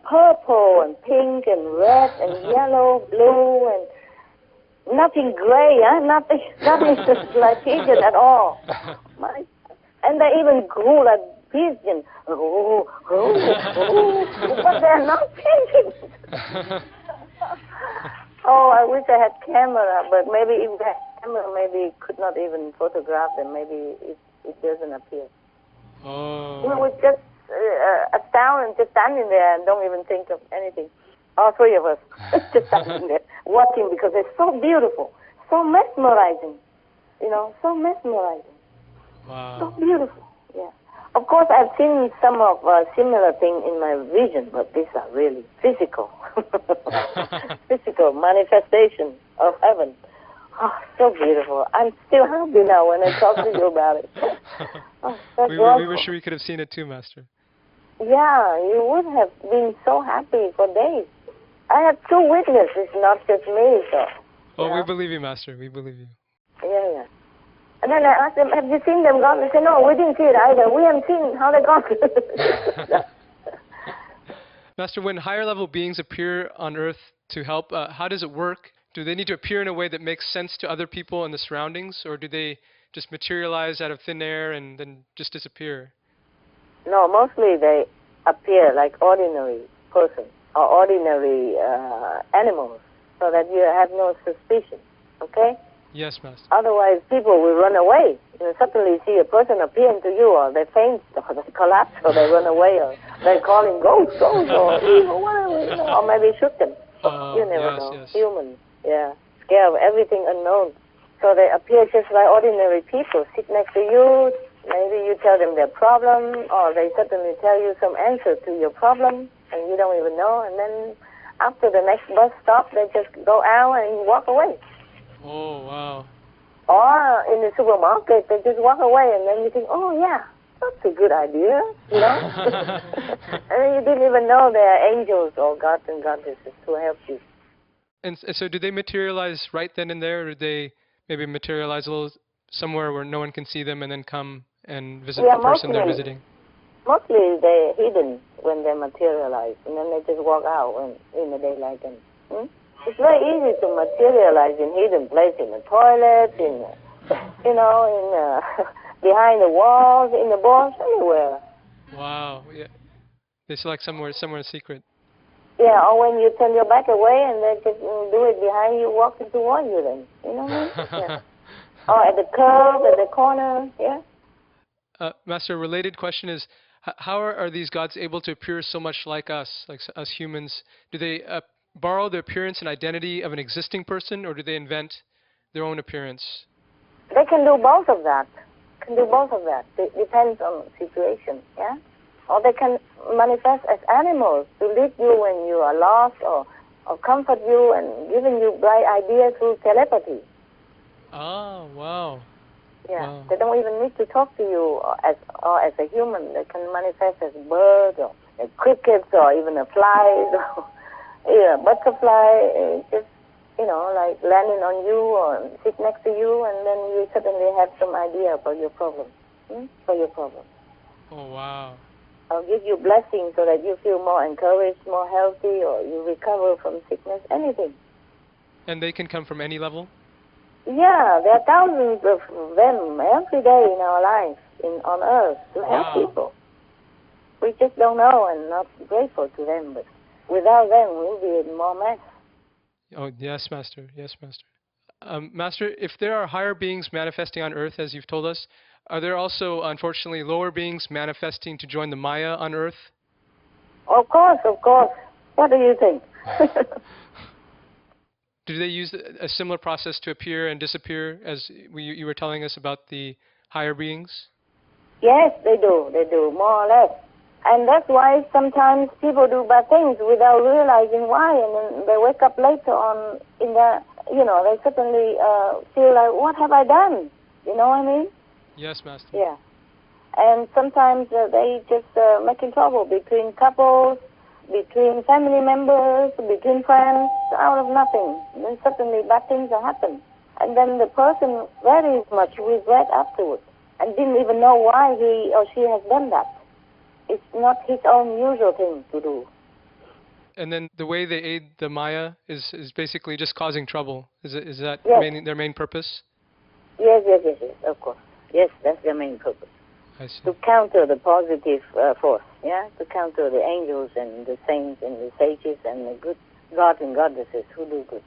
Purple and pink and red and yellow, blue, and nothing gray, nothing like pigeon at all. And they even grew like pigeon. But they're not pigeons. Oh, I wish I had camera, but maybe if I had camera, maybe could not even photograph them. Maybe it doesn't appear. Oh. We were just astounded, just standing there and don't even think of anything. All three of us just standing there watching because they're so beautiful, so mesmerizing, so mesmerizing. Wow. So beautiful, yeah. Of course, I've seen some of similar things in my vision, but these are really physical, physical manifestation of heaven. Oh, so beautiful. I'm still happy now when I talk to you about it. Oh, we wish we could have seen it too, Master. Yeah, you would have been so happy for days. I have two witnesses, not just me, so. Oh, we believe you, Master. We believe you. Yeah. And then I asked them, have you seen them gone? They said, no, we didn't see it either. We haven't seen how they gone. Master, when higher level beings appear on Earth to help, how does it work? Do they need to appear in a way that makes sense to other people and the surroundings, or do they just materialize out of thin air and then just disappear? No, mostly they appear like ordinary persons or ordinary animals, so that you have no suspicion, okay? Yes, Master. Otherwise, people will run away. Suddenly see a person appearing to you, or they faint, or they collapse, or they run away, or they're calling ghosts, or evil, whatever, or maybe shoot them. You never know. Yes. Humans, yeah, scared of everything unknown. So they appear just like ordinary people, sit next to you. Maybe you tell them their problem, or they suddenly tell you some answer to your problem, and you don't even know. And then after the next bus stop, they just go out and walk away. Oh, wow. Or in the supermarket, they just walk away, and then you think, oh, yeah, that's a good idea, And then you didn't even know they are angels or gods and goddesses to help you. And so do they materialize right then and there, or do they maybe materialize a little somewhere where no one can see them and then come and visit the person they're visiting? Mostly they're hidden when they materialize, and then they just walk out in the daylight. And, It's very easy to materialize in hidden place, in the toilet, behind the walls, in the bush, anywhere. Wow, yeah. It's like somewhere secret. Yeah, or when you turn your back away and they just do it behind you, walking towards you then. You know what I mean? Yeah. Or at the curb, at the corner, yeah. Master, a related question is, how are these gods able to appear so much like us, us humans? Do they borrow the appearance and identity of an existing person, or do they invent their own appearance? They can do both of that. Can do both of that. It depends on the situation, yeah? Or they can manifest as animals to lead you when you are lost, or comfort you and giving you bright ideas through telepathy. Oh, wow. Yeah, wow. They don't even need to talk to you as a human. They can manifest as birds or crickets or even a fly, or yeah, butterfly, just, like landing on you or sit next to you, and then you suddenly have some idea about your problem, for your problem. Oh, wow. I'll give you blessings so that you feel more encouraged, more healthy, or you recover from sickness, anything. And they can come from any level? Yeah, there are thousands of them every day in our lives, on Earth, to help people. We just don't know and not grateful to them, but without them, we'll be in more mess. Oh, yes, Master. Yes, Master. Master, if there are higher beings manifesting on Earth, as you've told us, are there also, unfortunately, lower beings manifesting to join the Maya on Earth? Of course, of course. What do you think? Do they use a similar process to appear and disappear, as you were telling us about the higher beings? Yes, they do, more or less. And that's why sometimes people do bad things without realizing why, and then they wake up later on in their, they suddenly feel like, what have I done? You know what I mean? Yes, Master. Yeah. And sometimes they just making trouble between couples, between family members, between friends, out of nothing. And then suddenly bad things happen. And then the person very much regret afterwards and didn't even know why he or she has done that. It's not his own usual thing to do. And then the way they aid the Maya is basically just causing trouble. Is that their main purpose? Yes, of course. Yes, that's their main purpose. I see. To counter the positive force, yeah? To counter the angels and the saints and the sages and the good gods and goddesses who do good.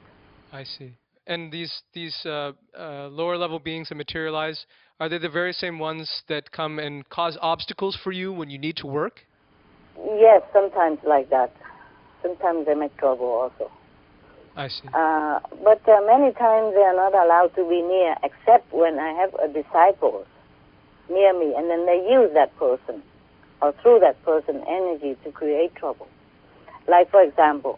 I see. And these lower level beings that materialize, are they the very same ones that come and cause obstacles for you when you need to work? Yes, sometimes like that. Sometimes they make trouble also. I see. But many times they are not allowed to be near, except when I have a disciple near me, and then they use that person, or through that person, energy to create trouble. Like, for example,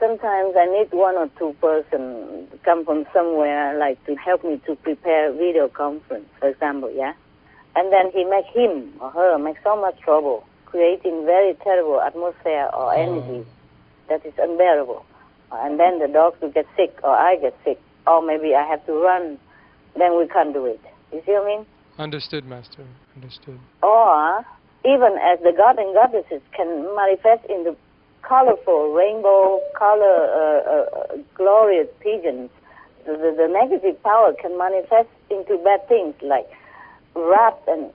sometimes I need one or two persons to come from somewhere, like to help me to prepare a video conference, for example, yeah? And then him or her make so much trouble, creating very terrible atmosphere or energy that is unbearable. And then the dogs will get sick, or I get sick, or maybe I have to run, then we can't do it. You see what I mean? Understood, Master. Understood. Or even as the god and goddesses can manifest in the colorful, rainbow color, glorious pigeons, the negative power can manifest into bad things like rats and,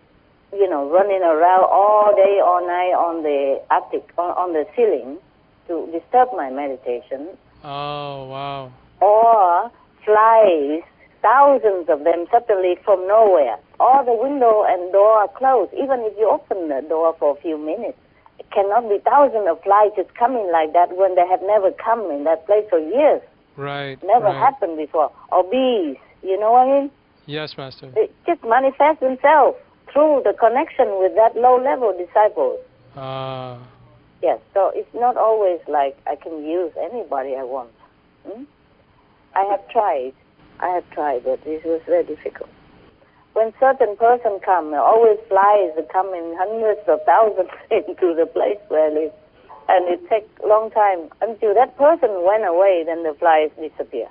running around all day, all night on the attic, on the ceiling to disturb my meditation. Oh, wow. Or flies, thousands of them suddenly from nowhere. All the window and door are closed. Even if you open the door for a few minutes, it cannot be thousands of flies just coming like that when they have never come in that place for years. Right. Never happened before. Or bees, you know what I mean? Yes, Master. They just manifest themselves through the connection with that low-level disciple. Yes, so it's not always like I can use anybody I want. I have tried, but this was very difficult. When certain person come, always flies come in hundreds of thousands into the place where I live. And it takes a long time until that person went away, then the flies disappear.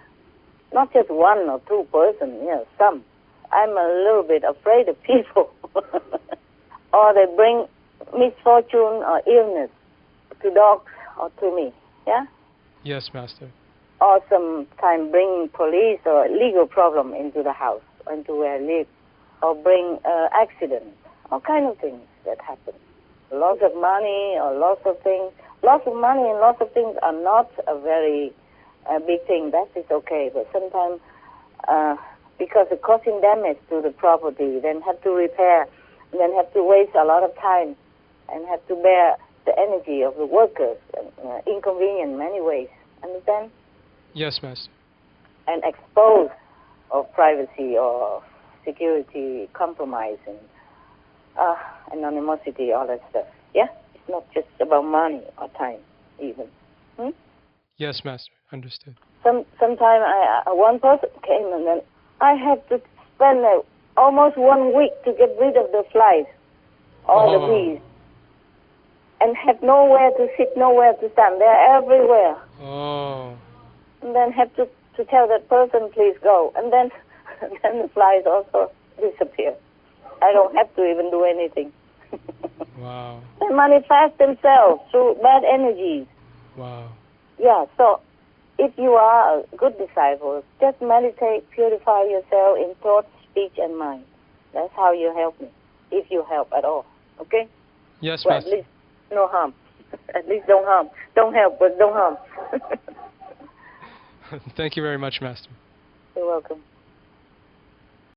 Not just one or two person, some. I'm a little bit afraid of people. Or they bring misfortune or illness to dogs or to me, yeah? Yes, Master. Or sometimes bring police or legal problem into the house, into where I live. Or bring accidents, all kind of things that happen. Loss of money or loss of things, lots of money and lots of things are not a very big thing. That is okay. But sometimes, because it causing damage to the property, then have to repair, and then have to waste a lot of time, and have to bear the energy of the workers, and inconvenient in many ways. Understand? Yes, Master. And expose of privacy or security compromise and anonymity, all that stuff. Yeah? It's not just about money or time, even. Yes, Master. Understood. Sometime one person came and then I had to spend almost 1 week to get rid of the flies, all the bees, and have nowhere to sit, nowhere to stand. They're everywhere. Oh. And then have to tell that person, please go. And then the flies also disappear. I don't have to even do anything. Wow. They manifest themselves through bad energies. Wow. Yeah, so if you are a good disciple, just meditate, purify yourself in thought, speech, and mind. That's how you help me, if you help at all. Okay? Yes, Well, Master. at least no harm. At least don't harm. Don't help, but don't harm. Thank you very much, Master. You're welcome.